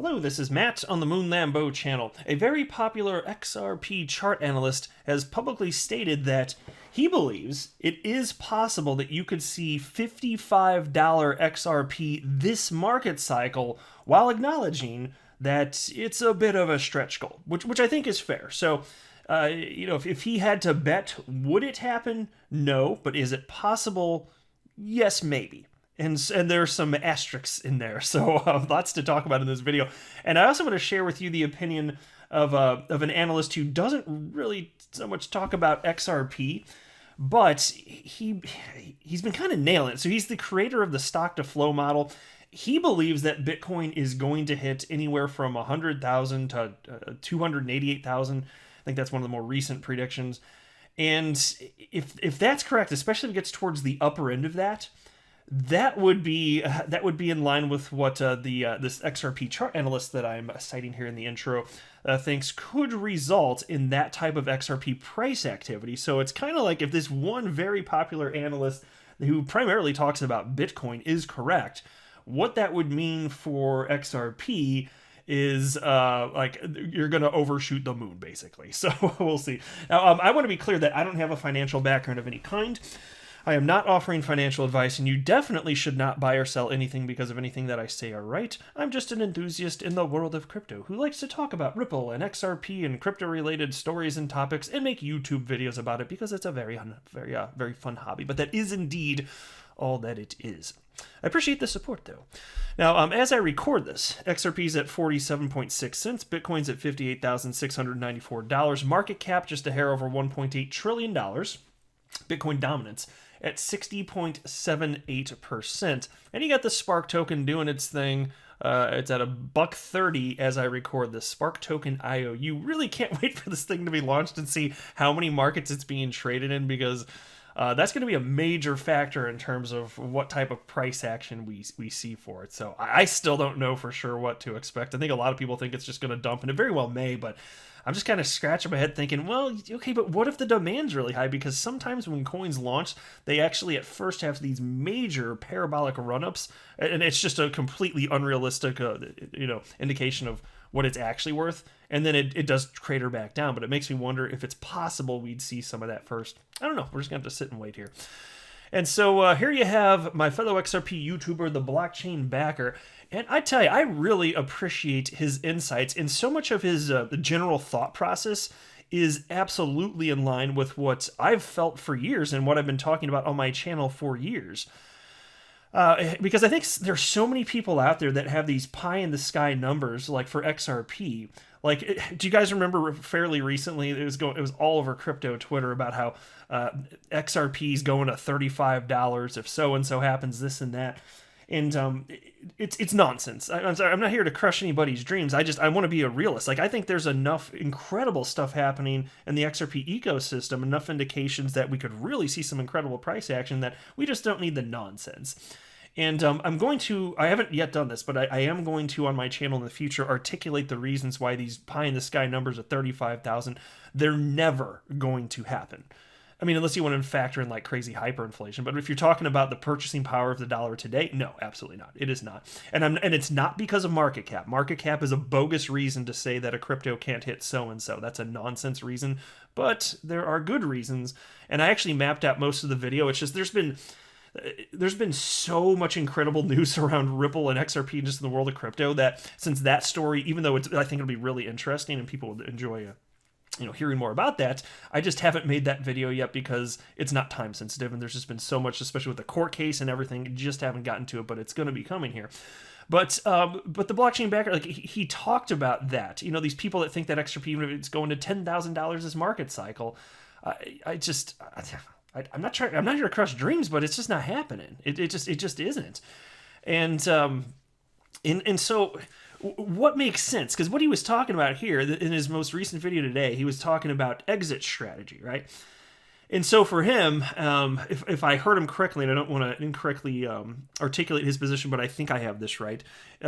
Hello, this is Matt on the Moon Lambeau channel. A very popular XRP chart analyst has publicly stated that he believes it is possible that you could see $55 XRP this market cycle while acknowledging that it's a bit of a stretch goal, which I think is fair. So, if he had to bet, would it happen? No. But is it possible? Yes, maybe. And there's some asterisks in there, so lots to talk about in this video. And I also want to share with you the opinion of an analyst who doesn't really so much talk about XRP, but he's been kind of nailing it. So he's the creator of the stock to flow model. He believes that Bitcoin is going to hit anywhere from 100,000 to 288,000. I think that's one of the more recent predictions. And if that's correct, especially if it gets towards the upper end of that, that would be in line with what this XRP chart analyst that I'm citing here in the intro thinks could result in that type of XRP price activity. So it's kind of like if this one very popular analyst who primarily talks about Bitcoin is correct, what that would mean for XRP is like you're going to overshoot the moon, basically. So we'll see. Now, I want to be clear that I don't have a financial background of any kind. I am not offering financial advice, and you definitely should not buy or sell anything because of anything that I say are right. I'm just an enthusiast in the world of crypto who likes to talk about Ripple and XRP and crypto-related stories and topics and make YouTube videos about it because it's a very fun hobby. But that is indeed all that it is. I appreciate the support, though. Now, as I record this, XRP's at 47.6 cents, Bitcoin's at $58,694, market cap just a hair over $1.8 trillion, Bitcoin dominance at 60.78%. And you got the Spark token doing its thing. It's at $1.30 as I record this. Spark token IO. You really can't wait for this thing to be launched and see how many markets it's being traded in, because that's going to be a major factor in terms of what type of price action we see for it. So I still don't know for sure what to expect. I think a lot of people think it's just going to dump, and it very well may, but I'm just kind of scratching my head thinking, well, okay, but what if the demand's really high? Because sometimes when coins launch, they actually at first have these major parabolic run-ups, and it's just a completely unrealistic, indication of what it's actually worth. And then it does crater back down, but it makes me wonder if it's possible we'd see some of that first. I don't know. We're just going to have to sit and wait here. And so here you have my fellow XRP YouTuber, the blockchain backer. And I tell you, I really appreciate his insights, and so much of his the general thought process is absolutely in line with what I've felt for years and what I've been talking about on my channel for years. Because I think there's so many people out there that have these pie-in-the-sky numbers, like for XRP. Like, do you guys remember fairly recently, it was all over crypto Twitter about how XRP is going to $35 if so-and-so happens, this and that. And it's nonsense. I'm sorry, I'm not here to crush anybody's dreams. I want to be a realist. Like, I think there's enough incredible stuff happening in the XRP ecosystem, enough indications that we could really see some incredible price action, that we just don't need the nonsense. And I haven't yet done this, but I am going to, on my channel in the future, articulate the reasons why these pie-in-the-sky numbers of 35,000, they're never going to happen. I mean, unless you want to factor in like crazy hyperinflation. But if you're talking about the purchasing power of the dollar today, no, absolutely not. It is not. And it's not because of market cap. Market cap is a bogus reason to say that a crypto can't hit so-and-so. That's a nonsense reason. But there are good reasons. And I actually mapped out most of the video. It's just there's been so much incredible news around Ripple and XRP just in the world of crypto that since that story, even though I think it'll be really interesting and people will enjoy hearing more about that, I just haven't made that video yet because it's not time sensitive, and there's just been so much, especially with the court case and everything, just haven't gotten to it, but it's going to be coming here. But the blockchain backer, like he talked about that, these people that think that XRP is going to $10,000 this market cycle. I'm not here to crush dreams, but it's just not happening. It just isn't. And so what makes sense? Because what he was talking about here in his most recent video today, he was talking about exit strategy, right? And so for him, if I heard him correctly, and I don't want to incorrectly articulate his position, but I think I have this right,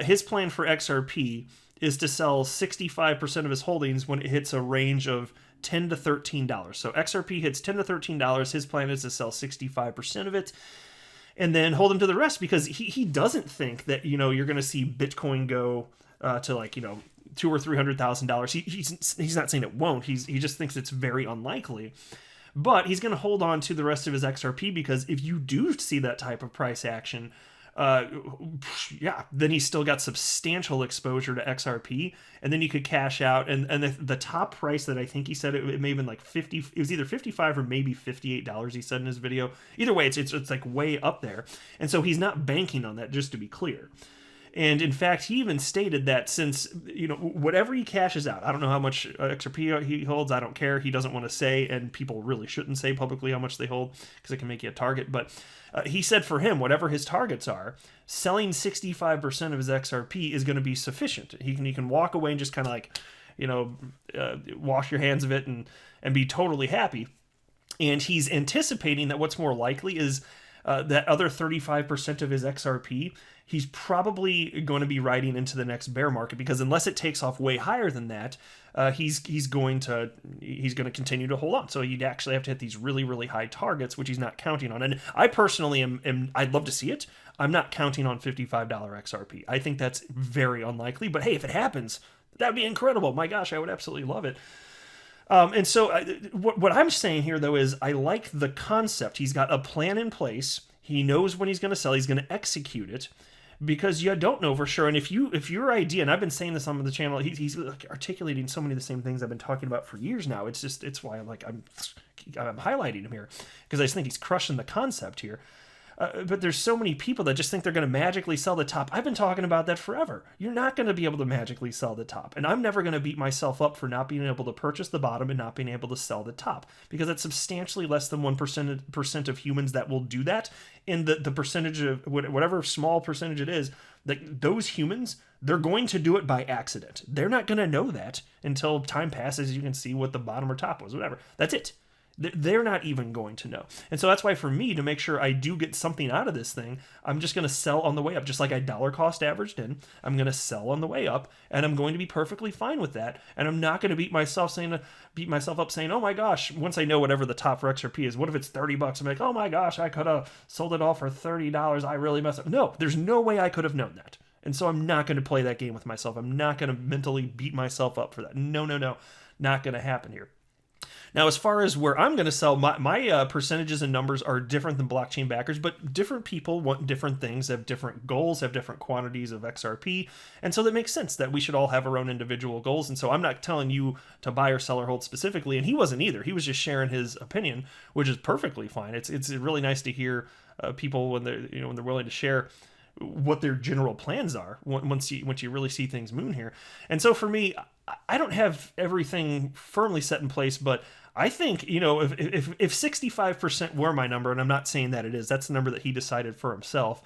his plan for XRP is to sell 65% of his holdings when it hits a range of $10 to $13. So XRP hits $10 to $13. His plan is to sell 65% of it and then hold him to the rest, because he doesn't think that, you're going to see Bitcoin go to like, $200,000 or $300,000. He's not saying it won't. He just thinks it's very unlikely. But he's going to hold on to the rest of his XRP, because if you do see that type of price action, then he's still got substantial exposure to XRP, and then you could cash out. And the top price that I think he said, it may have been like 50. It was either 55 or maybe $58. He said in his video. Either way, it's like way up there, and so he's not banking on that. Just to be clear. And in fact, he even stated that since, whatever he cashes out, I don't know how much XRP he holds, I don't care. He doesn't want to say, and people really shouldn't say publicly how much they hold, because it can make you a target. But he said for him, whatever his targets are, selling 65% of his XRP is going to be sufficient. He can walk away and just kind of like, wash your hands of it and be totally happy. And he's anticipating that what's more likely is that other 35% of his XRP, he's probably going to be riding into the next bear market, because unless it takes off way higher than that, he's going to continue to hold on. So you'd actually have to hit these really, really high targets, which he's not counting on. And I personally am I'd love to see it. I'm not counting on $55 XRP. I think that's very unlikely. But hey, if it happens, that'd be incredible. My gosh, I would absolutely love it. And so what I'm saying here, though, is I like the concept. He's got a plan in place. He knows when he's going to sell. He's going to execute it, because you don't know for sure. And if your idea, and I've been saying this on the channel, he's like articulating so many of the same things I've been talking about for years now. It's why I'm highlighting him here, because I just think he's crushing the concept here. But there's so many people that just think they're going to magically sell the top. I've been talking about that forever. You're not going to be able to magically sell the top. And I'm never going to beat myself up for not being able to purchase the bottom and not being able to sell the top, because it's substantially less than 1% of humans that will do that. And the percentage of whatever small percentage it is, like those humans, they're going to do it by accident. They're not going to know that until time passes. You can see what the bottom or top was, whatever. That's it. They're not even going to know. And so that's why for me, to make sure I do get something out of this thing, I'm just going to sell on the way up. Just like I dollar cost averaged in, I'm going to sell on the way up, and I'm going to be perfectly fine with that. And I'm not going to beat myself up saying, oh my gosh, once I know whatever the top for XRP is, what if it's $30? I'm like, oh my gosh, I could have sold it all for $30. I really messed up. No, there's no way I could have known that. And so I'm not going to play that game with myself. I'm not going to mentally beat myself up for that. No, not going to happen here. Now, as far as where I'm going to sell, my percentages and numbers are different than blockchain backers, but different people want different things, have different goals, have different quantities of XRP, and so that makes sense that we should all have our own individual goals. And so I'm not telling you to buy or sell or hold specifically, and he wasn't either. He was just sharing his opinion, which is perfectly fine. It's really nice to hear people when they're willing to share what their general plans are once you really see things move here. And so for me, I don't have everything firmly set in place, but I think, if 65% were my number, and I'm not saying that it is, that's the number that he decided for himself.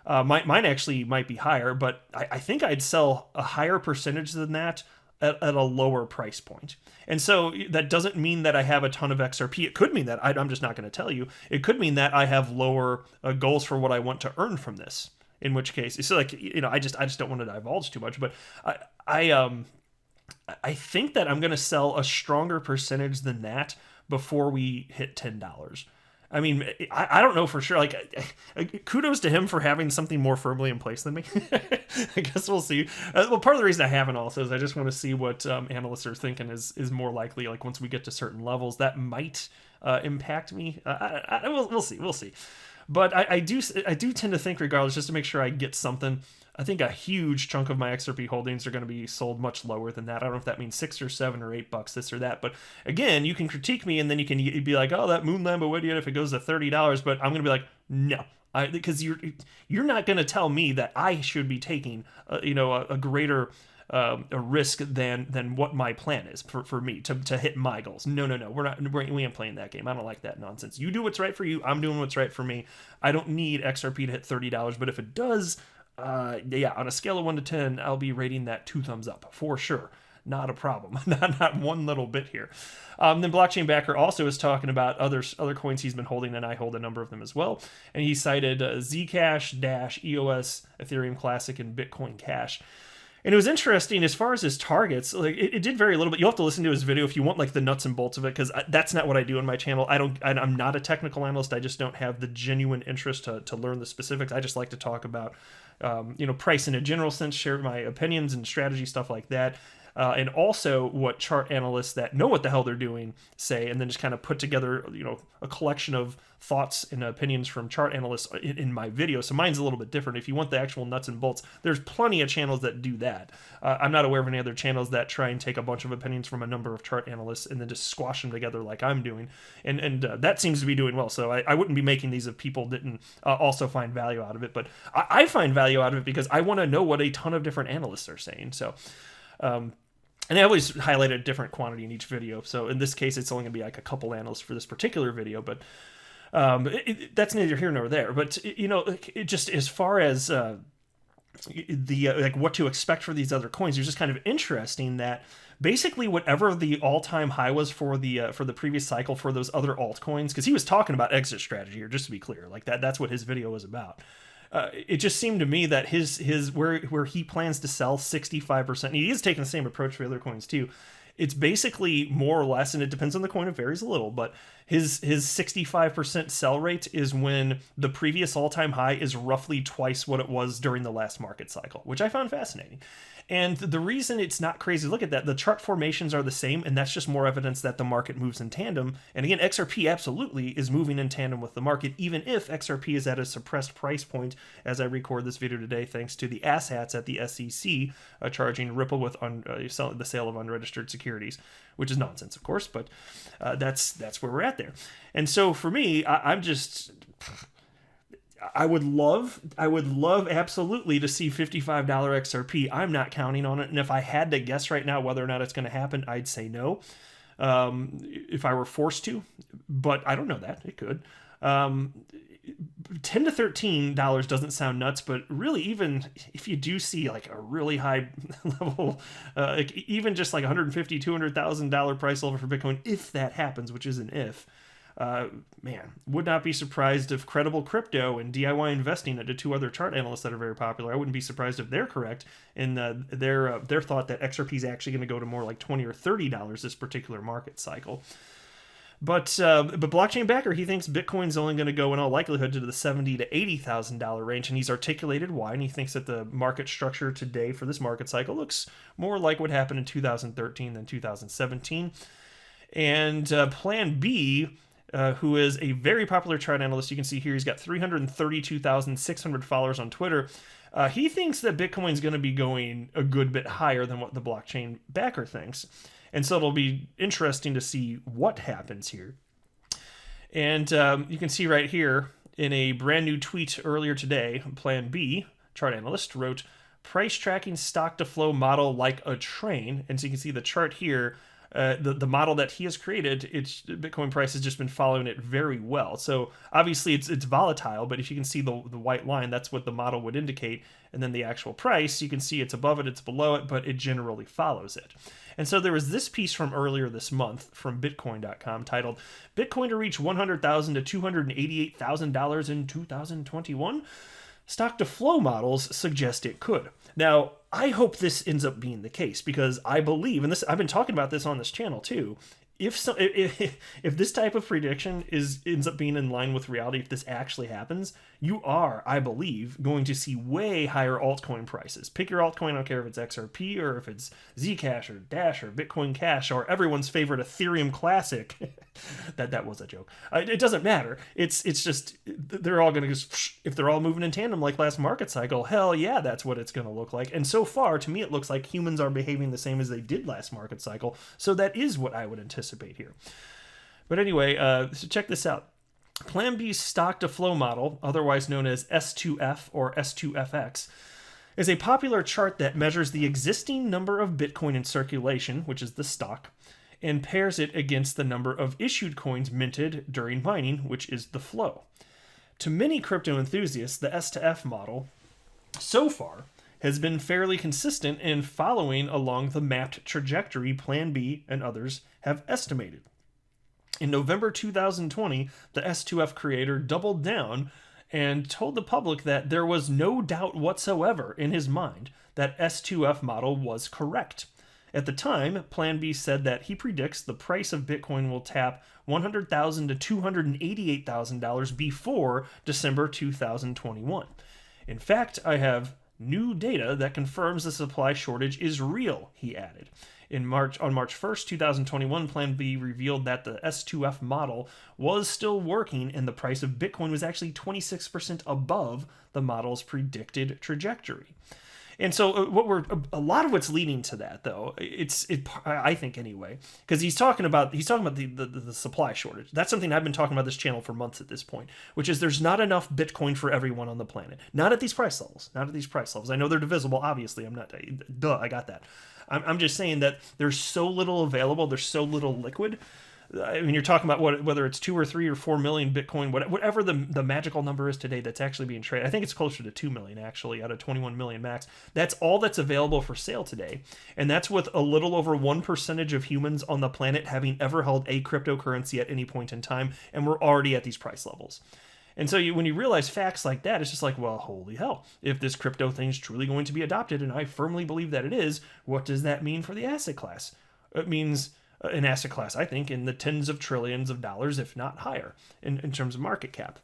Mine actually might be higher, but I think I'd sell a higher percentage than that at a lower price point. And so that doesn't mean that I have a ton of XRP. It could mean that, I'm just not going to tell you. It could mean that I have lower goals for what I want to earn from this. In which case, it's like, I just don't want to divulge too much, but I think that I'm going to sell a stronger percentage than that before we hit $10. I mean, I don't know for sure. Like, kudos to him for having something more firmly in place than me. I guess we'll see. Well, part of the reason I haven't also is I just want to see what analysts are thinking is more likely. Like, once we get to certain levels, that might impact me. We'll see. But I do tend to think, regardless, just to make sure I get something, I think a huge chunk of my XRP holdings are going to be sold much lower than that. I don't know if that means $6 or $7 or $8, this or that. But again, you can critique me, and then you'd be like, oh, that Moon Lambo idiot if it goes to $30. But I'm going to be like, no. Because you're not going to tell me that I should be taking a greater a risk than what my plan is for me to hit my goals. No. We ain't playing that game. I don't like that nonsense. You do what's right for you. I'm doing what's right for me. I don't need XRP to hit $30, but if it does, on a scale of 1 to 10, I'll be rating that 2 thumbs up for sure. Not a problem. not one little bit here. Then Blockchain Backer also is talking about other coins he's been holding, and I hold a number of them as well. And he cited Zcash, Dash, EOS, Ethereum Classic, and Bitcoin Cash. And it was interesting as far as his targets. Like it did vary a little bit. You'll have to listen to his video if you want like the nuts and bolts of it, because that's not what I do on my channel. I'm not a technical analyst. I just don't have the genuine interest to learn the specifics. I just like to talk about price in a general sense, share my opinions and strategy, stuff like that. And also what chart analysts that know what the hell they're doing say, and then just kind of put together, a collection of thoughts and opinions from chart analysts in my video. So mine's a little bit different. If you want the actual nuts and bolts, there's plenty of channels that do that. I'm not aware of any other channels that try and take a bunch of opinions from a number of chart analysts and then just squash them together like I'm doing. And that seems to be doing well. So I wouldn't be making these if people didn't also find value out of it. But I find value out of it because I want to know what a ton of different analysts are saying. So, and I always highlight a different quantity in each video. So in this case, it's only going to be like a couple analysts for this particular video, but that's neither here nor there. But, it just as far as what to expect for these other coins, it's just kind of interesting that basically whatever the all-time high was for the previous cycle for those other altcoins, because he was talking about exit strategy here, just to be clear, like that's what his video was about. It just seemed to me that his where he plans to sell 65%, and he is taking the same approach for other coins too. It's basically more or less, and it depends on the coin, it varies a little, but his 65% sell rate is when the previous all-time high is roughly twice what it was during the last market cycle, which I found fascinating. And the reason it's not crazy to look at that, the chart formations are the same, and that's just more evidence that the market moves in tandem. And again, XRP absolutely is moving in tandem with the market, even if XRP is at a suppressed price point as I record this video today, thanks to the asshats at the SEC charging Ripple with the sale of unregistered securities, which is nonsense, of course, but that's where we're at there. And so for me, I would love absolutely to see $55 XRP. I'm not counting on it. And if I had to guess right now whether or not it's going to happen, I'd say no. If I were forced to, but I don't know that. It could. $10 to $13 doesn't sound nuts, but really, even if you do see like a really high level, even just like $150,000, $200,000 price level for Bitcoin, if that happens, which is an if, would not be surprised if Credible Crypto and DIY Investing, the two other chart analysts that are very popular, I wouldn't be surprised if they're correct in their thought that XRP is actually going to go to more like $20 or $30 this particular market cycle. But Blockchain Backer, he thinks Bitcoin's only going to go in all likelihood to the $70,000 to $80,000 range, and he's articulated why, and he thinks that the market structure today for this market cycle looks more like what happened in 2013 than 2017. And PlanB, who is a very popular chart analyst. You can see here he's got 332,600 followers on Twitter. He thinks that Bitcoin's going to be going a good bit higher than what the Blockchain Backer thinks. And so it'll be interesting to see what happens here. And you can see right here in a brand new tweet earlier today, PlanB, chart analyst, wrote, "Price tracking stock to flow model like a train." And so you can see the chart here. The model that he has created, Bitcoin price has just been following it very well. So obviously it's volatile, but if you can see the white line, that's what the model would indicate. And then the actual price, you can see it's above it, it's below it, but it generally follows it. And so there was this piece from earlier this month from Bitcoin.com titled, "Bitcoin to reach $100,000 to $288,000 in 2021? Stock to flow models suggest it could." Now, I hope this ends up being the case, because I believe, and I've been talking about this on this channel too, if this type of prediction ends up being in line with reality, if this actually happens, you are, I believe, going to see way higher altcoin prices. Pick your altcoin, I don't care if it's XRP or if it's Zcash or Dash or Bitcoin Cash or everyone's favorite Ethereum Classic. that was a joke. It doesn't matter. It's just they're all going to just, if they're all moving in tandem like last market cycle, hell yeah, that's what it's going to look like. And so far, to me, it looks like humans are behaving the same as they did last market cycle. So that is what I would anticipate here. But anyway, so check this out. PlanB's stock to flow model, otherwise known as S2F or S2FX, is a popular chart that measures the existing number of Bitcoin in circulation, which is the stock, and pairs it against the number of issued coins minted during mining, which is the flow. To many crypto enthusiasts, the S2F model, so far, has been fairly consistent in following along the mapped trajectory PlanB and others have estimated. In November 2020, the S2F creator doubled down and told the public that there was no doubt whatsoever in his mind that S2F model was correct. At the time, PlanB said that he predicts the price of Bitcoin will tap $100,000 to $288,000 before December 2021. In fact, I have new data that confirms the supply shortage is real, he added. On March 1st, 2021, PlanB revealed that the S2F model was still working and the price of Bitcoin was actually 26% above the model's predicted trajectory. And so a lot of what's leading to that, though, I think anyway, because he's talking about the supply shortage. That's something I've been talking about this channel for months at this point, which is there's not enough Bitcoin for everyone on the planet. Not at these price levels. Not at these price levels. I know they're divisible, obviously. I got that. I'm just saying that there's so little available. There's so little liquid. I mean, you're talking about whether it's 2 or 3 or 4 million Bitcoin, whatever the magical number is today that's actually being traded. I think it's closer to 2 million, actually, out of 21 million max. That's all that's available for sale today. And that's with a little over 1% of humans on the planet having ever held a cryptocurrency at any point in time. And we're already at these price levels. And so when you realize facts like that, it's just like, well, holy hell, if this crypto thing is truly going to be adopted, and I firmly believe that it is, what does that mean for the asset class? It means an asset class, I think, in the tens of trillions of dollars, if not higher, in terms of market cap.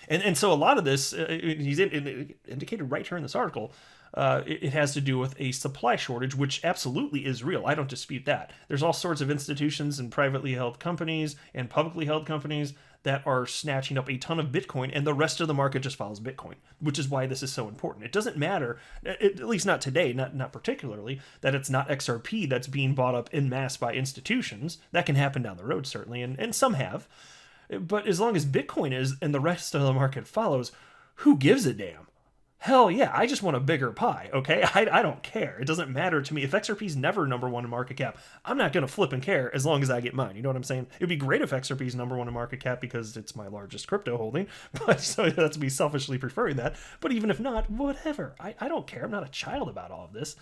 And so a lot of this, he's indicated right here in this article, it has to do with a supply shortage, which absolutely is real. I don't dispute that. There's all sorts of institutions and privately held companies and publicly held companies that are snatching up a ton of Bitcoin, and the rest of the market just follows Bitcoin, which is why this is so important. It doesn't matter, at least not today, not particularly, that it's not XRP that's being bought up en masse by institutions. That can happen down the road, certainly, and some have. But as long as Bitcoin is and the rest of the market follows, who gives a damn? Hell yeah, I just want a bigger pie, okay? I don't care. It doesn't matter to me. If XRP's never number one in market cap, I'm not going to flip and care as long as I get mine. You know what I'm saying? It'd be great if XRP's number one in market cap because it's my largest crypto holding, but so that's me selfishly preferring that. But even if not, whatever. I don't care. I'm not a child about all of this.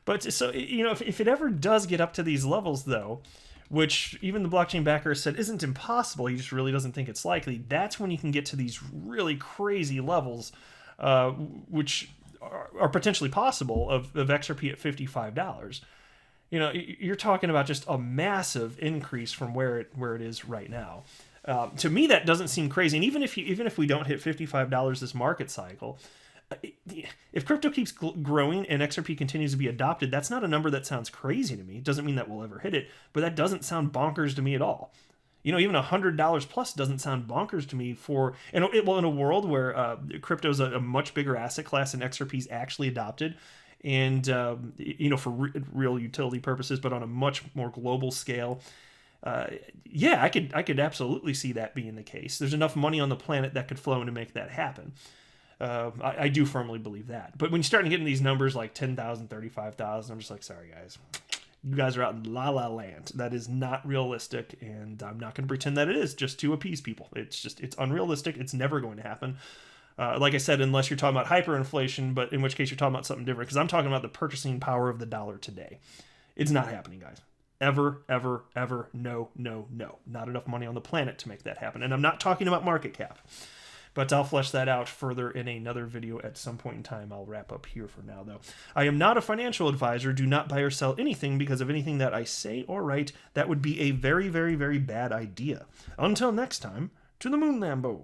But so, you know, if it ever does get up to these levels, though, which even the blockchain backer said isn't impossible, he just really doesn't think it's likely, that's when you can get to these really crazy levels, which are potentially possible of XRP at $55. You know, you're talking about just a massive increase from where it is right now. To me, that doesn't seem crazy. And even if we don't hit $55 this market cycle, if crypto keeps growing and XRP continues to be adopted, that's not a number that sounds crazy to me. It doesn't mean that we'll ever hit it, but that doesn't sound bonkers to me at all. You know, even $100 plus doesn't sound bonkers to me in a world where crypto is a much bigger asset class and XRP is actually adopted, and you know, for real utility purposes, but on a much more global scale. Yeah, I could absolutely see that being the case. There's enough money on the planet that could flow in to make that happen. I do firmly believe that. But when you start getting these numbers like 10,000, 35,000, I'm just like, sorry guys, you guys are out in la la land. That is not realistic, and I'm not going to pretend that it is just to appease people. It's unrealistic. It's never going to happen. Like I said, unless you're talking about hyperinflation, but in which case you're talking about something different, because I'm talking about the purchasing power of the dollar today. It's not happening, guys. Ever, ever, ever, no. Not enough money on the planet to make that happen. And I'm not talking about market cap. But I'll flesh that out further in another video at some point in time. I'll wrap up here for now, though. I am not a financial advisor. Do not buy or sell anything because of anything that I say or write. That would be a very, very, very bad idea. Until next time, to the moon, Lambo.